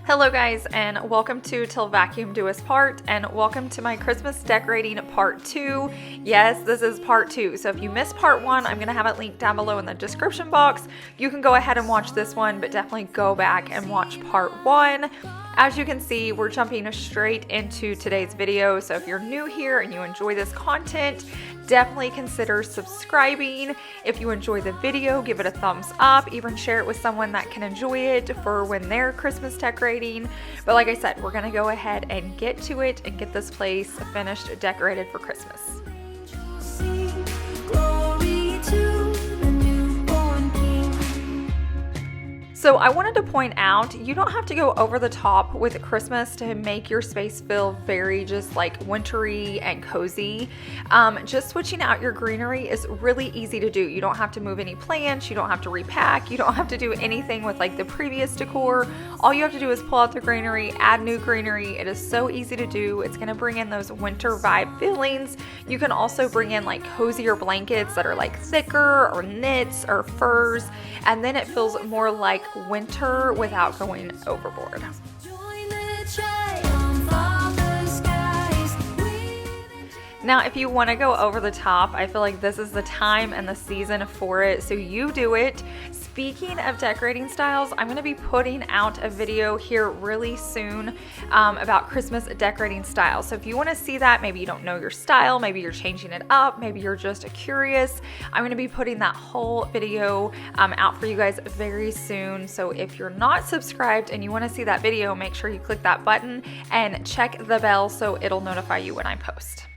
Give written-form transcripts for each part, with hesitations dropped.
Hello guys, and welcome to Till Vacuum Do Us Part, and welcome to my Christmas decorating part 2. Yes, this is part 2, so if you missed part 1, I'm going to have it linked down below in the description box. You can go ahead and watch this one, but definitely go back and watch part 1. As you can see, we're jumping straight into today's video, so if you're new here and you enjoy this content, definitely consider subscribing. If you enjoy the video, give it a thumbs up, even share it with someone that can enjoy it for when they're Christmas decorating. But like I said, we're gonna go ahead and get to it and get this place finished, decorated for Christmas. So I wanted to point out, you don't have to go over the top with Christmas to make your space feel very just like wintry and cozy. Just switching out your greenery is really easy to do. You don't have to move any plants, you don't have to repack, you don't have to do anything with like the previous decor. All you have to do is pull out the greenery, add new greenery. It is so easy to do. It's gonna bring in those winter vibe feelings. You can also bring in like cozier blankets that are like thicker or knits or furs, and then it feels more like winter without going overboard. Now, if you want to go over the top, I feel like this is the time and the season for it, so you do it. Speaking of decorating styles, I'm going to be putting out a video here really soon about Christmas decorating styles. So if you want to see that, maybe you don't know your style, maybe you're changing it up, maybe you're just curious, I'm going to be putting that whole video out for you guys very soon. So if you're not subscribed and you want to see that video, make sure you click that button and check the bell so it'll notify you when I post.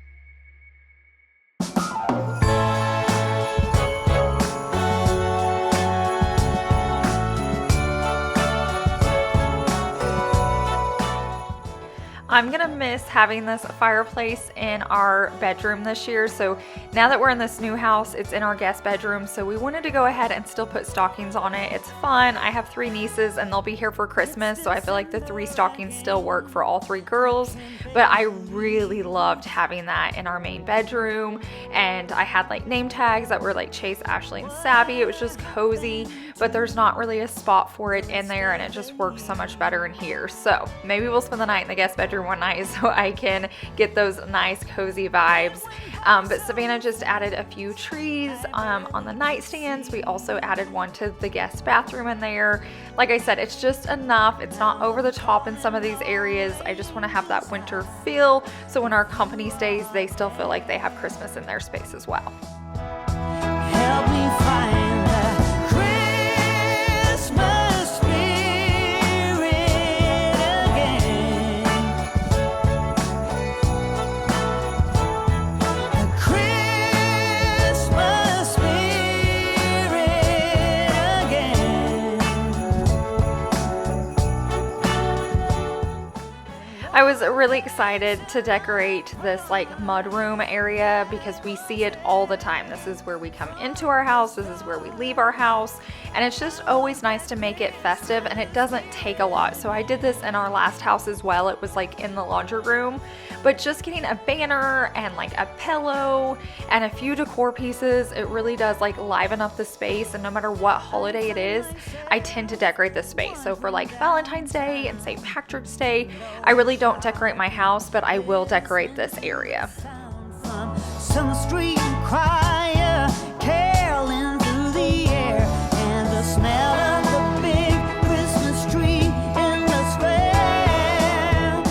I'm gonna miss having this fireplace in our bedroom this year. So now that we're in this new house, it's in our guest bedroom. So we wanted to go ahead and still put stockings on it. It's fun. I have 3 nieces and they'll be here for Christmas. So I feel like the 3 stockings still work for all 3 girls. But I really loved having that in our main bedroom. And I had like name tags that were like Chase, Ashley, and Savvy. It was just cozy, but there's not really a spot for it in there, and it just works so much better in here. So maybe we'll spend the night in the guest bedroom one night so I can get those nice cozy vibes. But Savannah just added a few trees on the nightstands. We also added one to the guest bathroom in there. Like I said, it's just enough. It's not over the top in some of these areas. I just want to have that winter feel, so when our company stays, they still feel like they have Christmas in their space as well. Help me find the Christmas spirit again. The Christmas spirit again. I was really excited to decorate this like mudroom area because we see it all the time. This is where we come into our house, this is where we leave our house, and it's just always nice to make it festive, and it doesn't take a lot. So I did this in our last house as well. It was like in the laundry room, but just getting a banner and like a pillow and a few decor pieces, it really does like liven up the space. And no matter what holiday it is, I tend to decorate the space. So for like Valentine's Day and St. Patrick's Day, I really don't decorate my house, but I will decorate this area. Some street choir caroling through the air, and the smell of the big Christmas tree in the square.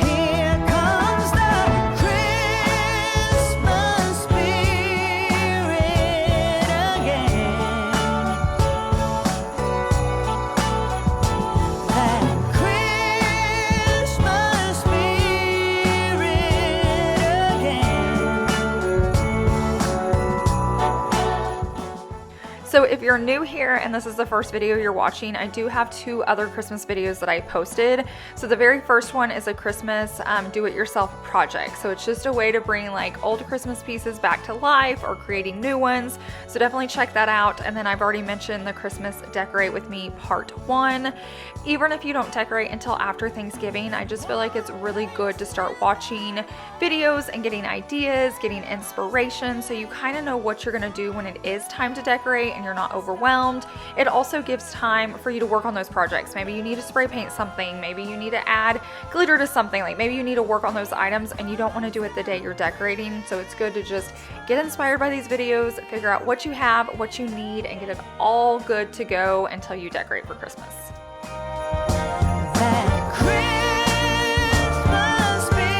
Here comes the Christmas spirit again. That Christmas spirit again. So if you're new here and this is the first video you're watching, I do have 2 other Christmas videos that I posted. So the very first one is a Christmas do-it-yourself project. So it's just a way to bring like old Christmas pieces back to life or creating new ones. So definitely check that out. And then I've already mentioned the Christmas Decorate With Me Part 1. Even if you don't decorate until after Thanksgiving, I just feel like it's really good to start watching videos and getting ideas, getting inspiration, so you kind of know what you're going to do when it is time to decorate and you're not overwhelmed. It also gives time for you to work on those projects. Maybe you need to spray paint something, maybe you need to add glitter to something, like maybe you need to work on those items and you don't want to do it the day you're decorating. So it's good to just get inspired by these videos, figure out what you have, what you need, and get it all good to go until you decorate for Christmas. That Christmas spirit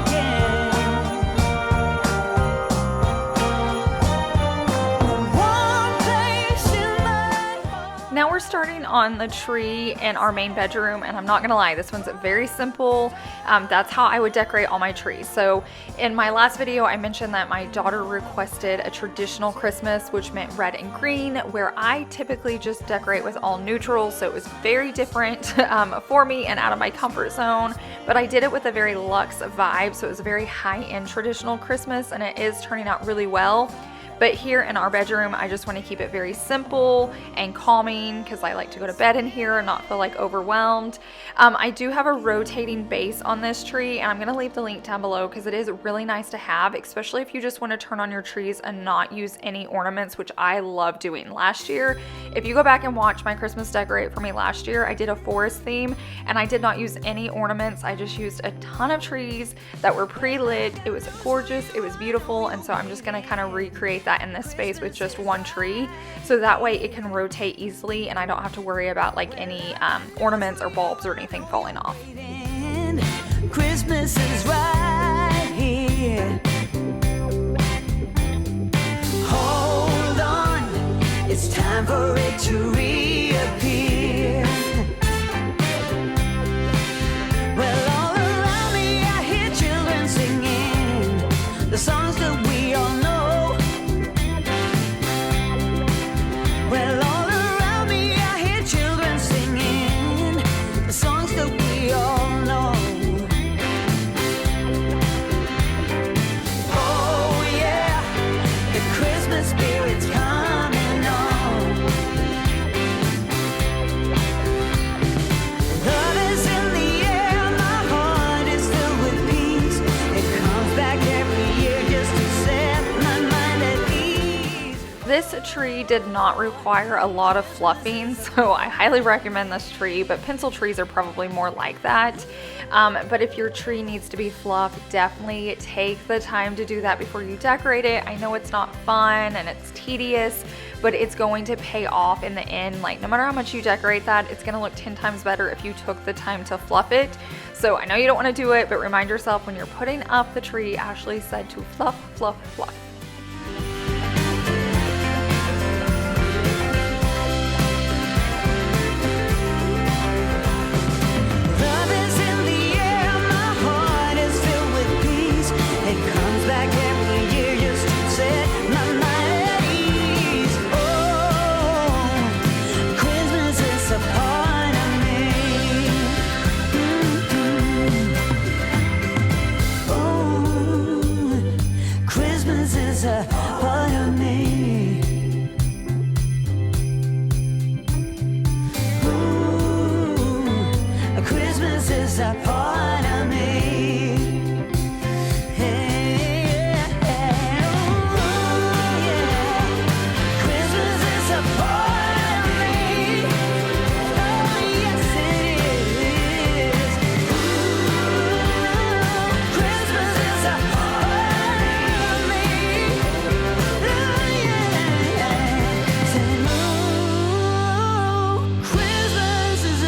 again. One place in my heart. Now we're starting on the tree in our main bedroom, and I'm not gonna lie, this one's very simple. That's how I would decorate all my trees. So in my last video, I mentioned that my daughter requested a traditional Christmas, which meant red and green, where I typically just decorate with all neutrals. So it was very different for me and out of my comfort zone, but I did it with a very luxe vibe. So it was a very high-end traditional Christmas, and it is turning out really well. But here in our bedroom, I just want to keep it very simple and calming because I like to go to bed in here and not feel like overwhelmed. I do have a rotating base on this tree, and I'm going to leave the link down below because it is really nice to have, especially if you just want to turn on your trees and not use any ornaments, which I love doing. Last year, if you go back and watch my Christmas decorate for me last year, I did a forest theme and I did not use any ornaments. I just used a ton of trees that were pre-lit. It was gorgeous. It was beautiful. And so I'm just going to kind of recreate that in this space with just one tree, so that way it can rotate easily and I don't have to worry about like any ornaments or bulbs or anything falling off. Christmas is right here. Hold on, it's time for it to reappear. Well, all around me I hear children singing the songs that we all know. Well, all around me I hear children singing the songs that we all know. Oh yeah, the Christmas spirit's coming on. Love is in the air, my heart is filled with peace. It comes back every year just to set my mind at ease. This tree did not require a lot of fluffing, so I highly recommend this tree, but pencil trees are probably more like that. But if your tree needs to be fluffed, definitely take the time to do that before you decorate it. I know it's not fun and it's tedious, but it's going to pay off in the end. Like, no matter how much you decorate that, it's gonna look 10 times better if you took the time to fluff it. So I know you don't wanna do it, but remind yourself when you're putting up the tree, Ashley said to fluff, fluff, fluff. Love is in the air, my heart is filled with peace. It comes back every year just to set my mind at ease. Oh, Christmas is a part of me. Oh, Christmas is a part of me. Christmas is a part of me. Hey, oh, yeah. Christmas is a part of me. Oh, yes it is. Ooh, Christmas is a part of me. Oh, yeah. Say, ooh, Christmas is a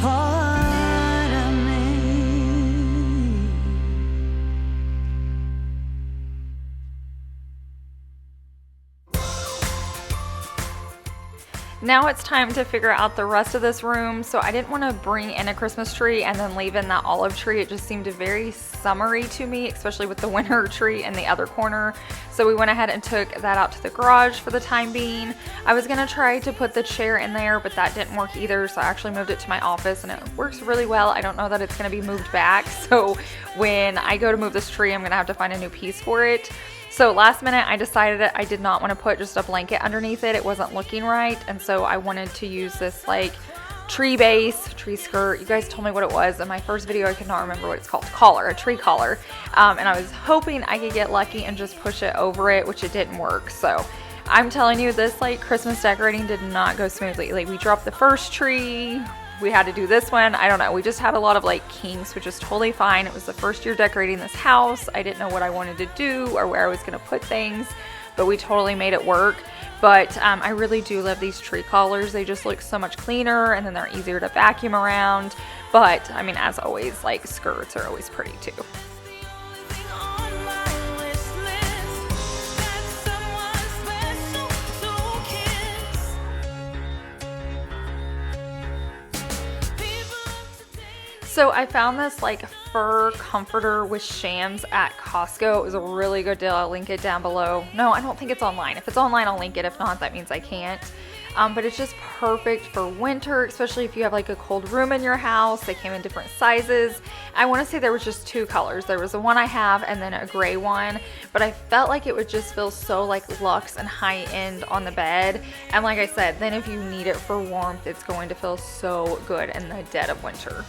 part of me. Now it's time to figure out the rest of this room. So I didn't want to bring in a Christmas tree and then leave in that olive tree. It just seemed very summery to me, especially with the winter tree in the other corner. So we went ahead and took that out to the garage for the time being. I was gonna try to put the chair in there, but that didn't work either. So I actually moved it to my office and it works really well. I don't know that it's gonna be moved back. So when I go to move this tree, I'm gonna have to find a new piece for it. So last minute, I decided that I did not want to put just a blanket underneath it. It wasn't looking right. And so I wanted to use this like tree base, tree skirt. You guys told me what it was in my first video. I could not remember what it's called. Collar, a tree collar. And I was hoping I could get lucky and just push it over it, which it didn't work. So I'm telling you, this like Christmas decorating did not go smoothly. Like we dropped the first tree, we had to do this one. I don't know. We just had a lot of like kinks, which is totally fine. It was the first year decorating this house. I didn't know what I wanted to do or where I was going to put things, but we totally made it work. But I really do love these tree collars. They just look so much cleaner, and then they're easier to vacuum around. But I mean, as always, like skirts are always pretty too. So I found this like fur comforter with shams at Costco. It was a really good deal. I'll link it down below. No, I don't think it's online. If it's online, I'll link it. If not, that means I can't. But it's just perfect for winter, especially if you have like a cold room in your house. They came in different sizes. I want to say there was just two colors. There was the one I have and then a gray one, but I felt like it would just feel so like luxe and high end on the bed. And like I said, then if you need it for warmth, it's going to feel so good in the dead of winter.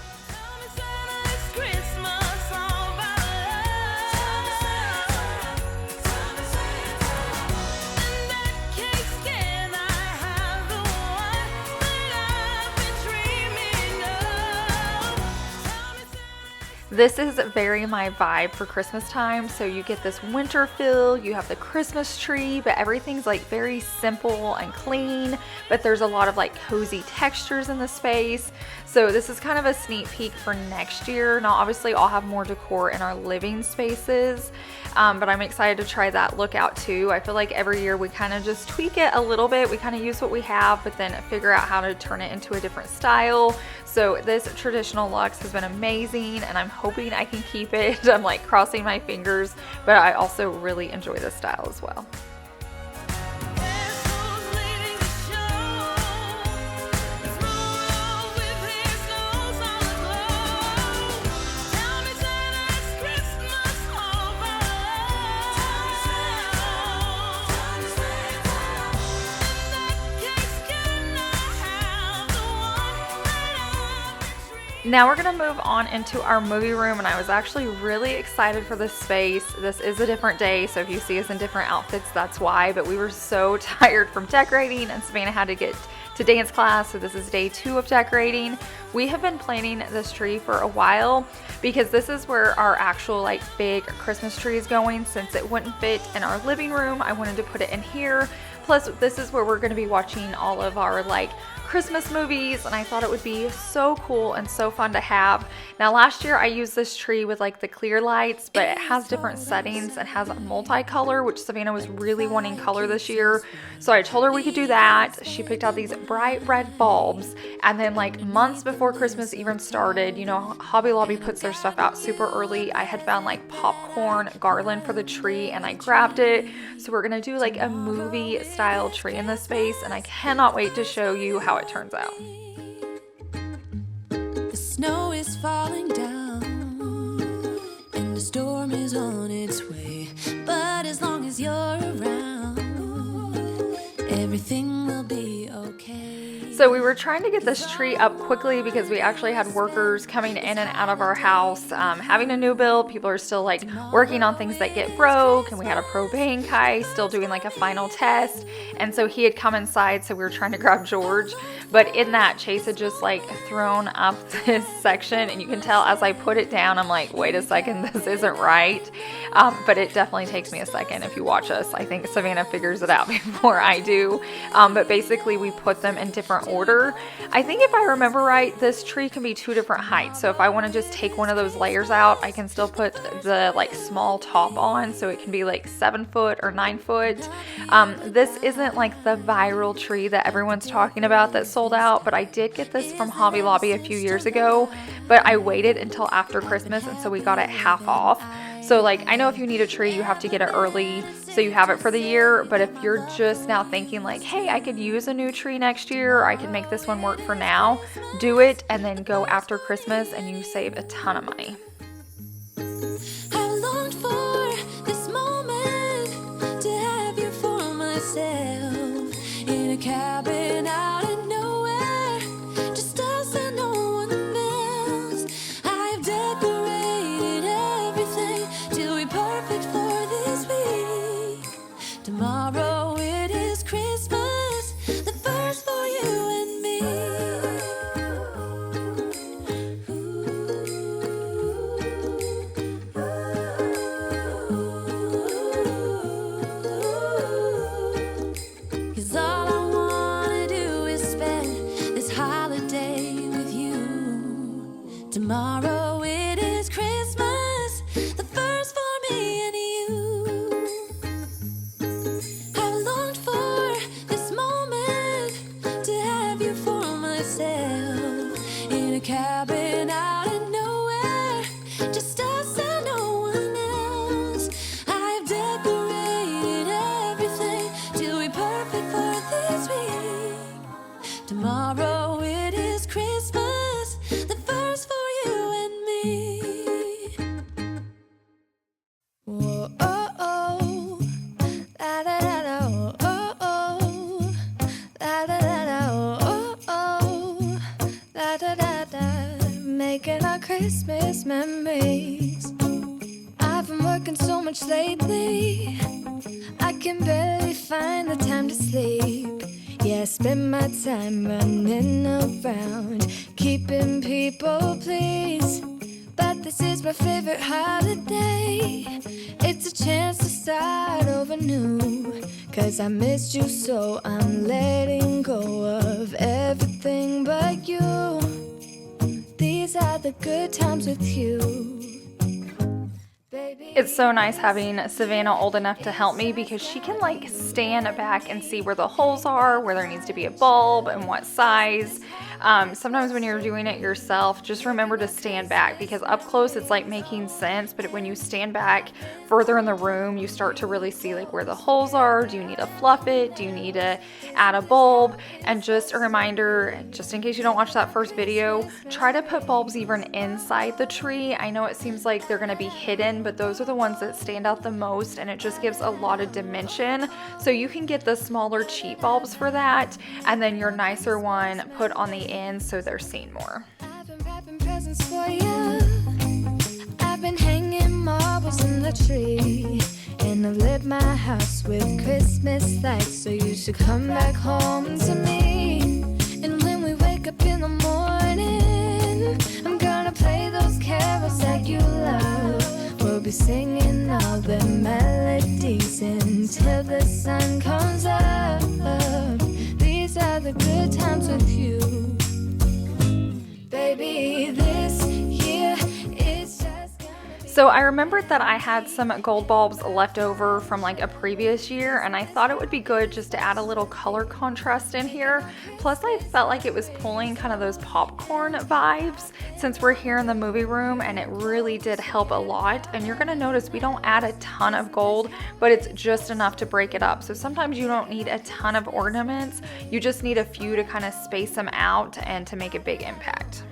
This is very my vibe for Christmas time. So you get this winter feel, you have the Christmas tree, but everything's like very simple and clean, but there's a lot of like cozy textures in the space. So this is kind of a sneak peek for next year. Now obviously I'll have more decor in our living spaces, but I'm excited to try that look out too. I feel like every year we kind of just tweak it a little bit. We kind of use what we have, but then figure out how to turn it into a different style. So this traditional luxe has been amazing, and I'm hoping I can keep it. I'm like crossing my fingers, but I also really enjoy this style as well. Now we're gonna move on into our movie room, and I was actually really excited for this space. This is a different day, so if you see us in different outfits, that's why, but we were so tired from decorating, and Savannah had to get to dance class, so this is day 2 of decorating. We have been planning this tree for a while because this is where our actual like big Christmas tree is going. Since it wouldn't fit in our living room, I wanted to put it in here. Plus, this is where we're going to be watching all of our like Christmas movies, and I thought it would be so cool and so fun to have. Now last year I used this tree with like the clear lights, but it has different settings and has a multicolor, which Savannah was really wanting color this year. So I told her we could do that. She picked out these bright red bulbs, and then like months before Christmas even started, you know, Hobby Lobby puts their stuff out super early. I had found like popcorn garland for the tree, and I grabbed it. So we're gonna do like a movie style tree in this space, and I cannot wait to show you how it turns out. The snow is falling down and the storm is on its way, but as long as you're around, everything will be okay. So we were trying to get this tree up quickly because we actually had workers coming in and out of our house. Having a new build, people are still like working on things that get broke, and we had a propane guy still doing like a final test, and so he had come inside, so we were trying to grab George, but in that Chase had just like thrown up this section, and you can tell as I put it down, I'm like, wait a second, this isn't right. But it definitely takes me a second. If you watch us, I think Savannah figures it out before I do. But basically we put them in different order. I think if I remember right, this tree can be 2 different heights. So if I want to just take one of those layers out, I can still put the like small top on, so it can be like 7 foot or 9 foot. This isn't like the viral tree that everyone's talking about that sold out, but I did get this from Hobby Lobby a few years ago, but I waited until after Christmas, and so we got it half off. So like, I know if you need a tree, you have to get it early so you have it for the year, but if you're just now thinking like, hey, I could use a new tree next year, or I can make this one work for now, do it and then go after Christmas and you save a ton of money. I longed for this moment to have you for myself in a cabin out of nowhere, just us Tomorrow it is Christmas, the first for me and you. I've longed for this moment to have you for myself in a cabin out in nowhere, just us and no one else. I've decorated everything to be perfect for this week. Tomorrow it is Christmas, the first for you and me. Whoa, oh, oh, la da da da, oh, oh, oh, la da da da, oh, oh, la da da da, making our Christmas memories. I've been working so much lately, I can barely find the time to sleep. Yeah, I spend my time running around, keeping people pleased. But this is my favorite holiday. It's a chance to start over new. 'Cause I missed you, so I'm letting go of everything but you. These are the good times with you. It's so nice having Savannah old enough to help me because she can like stand back and see where the holes are, where there needs to be a bulb and what size. Sometimes when you're doing it yourself, just remember to stand back because up close it's like making sense, but when you stand back further in the room, you start to really see like where the holes are. Do you need to fluff it? Do you need to add a bulb? And just a reminder, just in case you don't watch that first video, try to put bulbs even inside the tree. I know it seems like they're gonna be hidden, but those are the ones that stand out the most, and it just gives a lot of dimension. So you can get the smaller cheap bulbs for that, and then your nicer one put on the end so they're seen more. I've been wrapping presents for you. I've been hanging marbles in the tree, and I've lit my house with Christmas lights. So you should come back home to me. And when we wake up in the morning, I'm gonna play those carols that you love. We'll be singing all the melodies until the sun comes up. These are the good times with you. Baby, this year it's just So I remembered that I had some gold bulbs left over from like a previous year, and I thought it would be good just to add a little color contrast in here. Plus I felt like it was pulling kind of those popcorn vibes since we're here in the movie room, and it really did help a lot. And you're gonna notice we don't add a ton of gold, but it's just enough to break it up. So sometimes you don't need a ton of ornaments, you just need a few to kind of space them out and to make a big impact.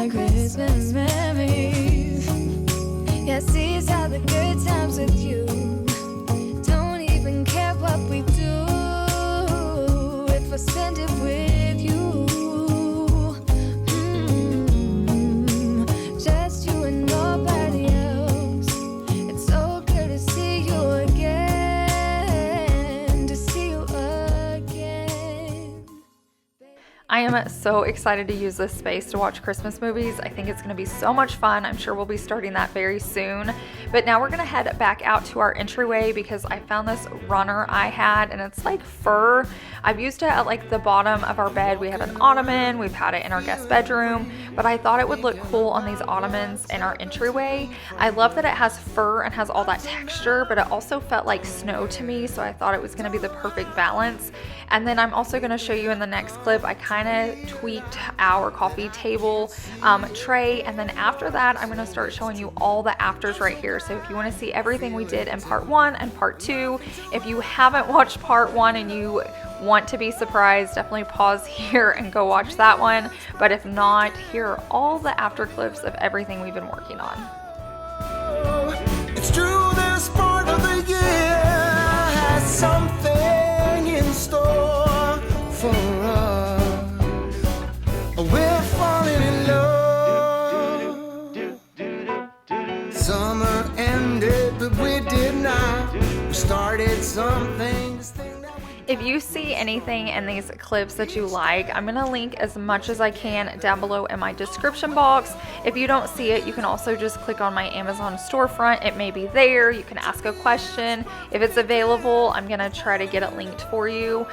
Christmas memories. Yes, these are the good times with you. Don't even care what we do if I spend it with you. Just you and nobody else. It's so good to see you again. To see you again. I am so excited to use this space to watch Christmas movies. I think it's going to be so much fun. I'm sure we'll be starting that very soon. But now we're going to head back out to our entryway because I found this runner I had, and it's like fur. I've used it at like the bottom of our bed. We have an ottoman, we've had it in our guest bedroom, but I thought it would look cool on these ottomans in our entryway. I love that it has fur and has all that texture, but it also felt like snow to me, so I thought it was going to be the perfect balance. And then I'm also going to show you in the next clip, I kind of tweaked our coffee table tray, and then after that I'm going to start showing you all the afters right here. So if you want to see everything we did in part 1 and part 2, if you haven't watched part 1 and you want to be surprised, definitely pause here and go watch that one. But if not, here are all the after clips of everything we've been working on. It's true, this part of the year has something in store for us. We're falling in love. Summer ended, but we did not. We started something. If you see anything in these clips that you like, I'm gonna link as much as I can down below in my description box. If you don't see it, you can also just click on my Amazon storefront. It may be there. You can ask a question. If it's available, I'm gonna try to get it linked for you,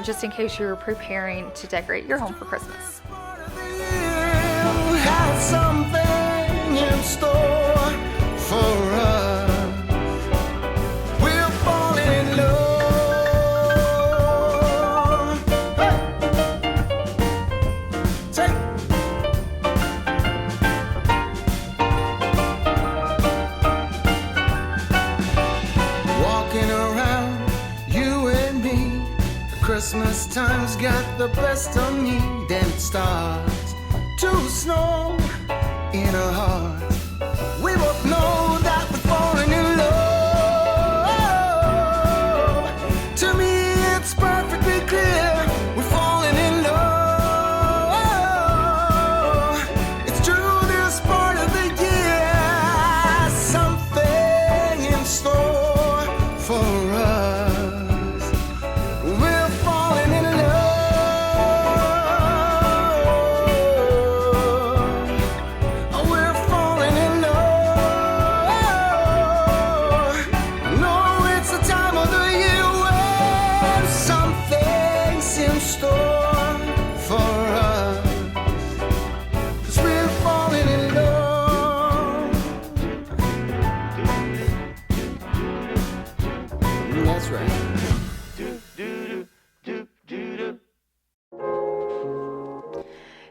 just in case you're preparing to decorate your home for Christmas. Have something in store for us. We're falling in love. Hey. Take. Walking around, you and me. Christmas time's got the best of me. Then it starts to snow in our hearts. We both know that we're falling in love. To me, it's perfectly clear we're falling in love. It's true, this part of the year has something in store for us. We're falling in love. That's right.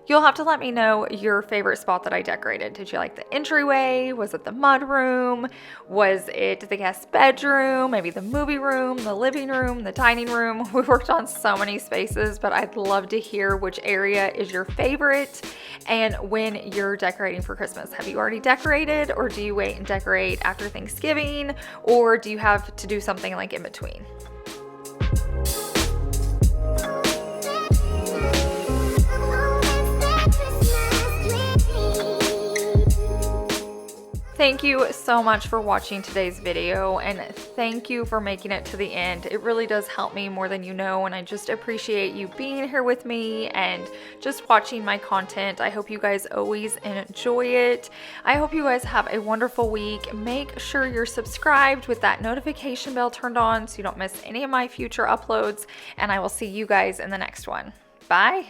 You'll have to let me know your favorite spot that I decorated. Did you like the entryway? Was it the mudroom? Was it the guest bedroom? Maybe the movie room, the living room, the dining room? We worked on so many spaces, but I'd love to hear which area is your favorite and when you're decorating for Christmas. Have you already decorated, or do you wait and decorate after Thanksgiving, or do you have to do something like in between? Thank you so much for watching today's video, and thank you for making it to the end. It really does help me more than you know, and I just appreciate you being here with me and just watching my content. I hope you guys always enjoy it. I hope you guys have a wonderful week. Make sure you're subscribed with that notification bell turned on so you don't miss any of my future uploads, and I will see you guys in the next one. Bye.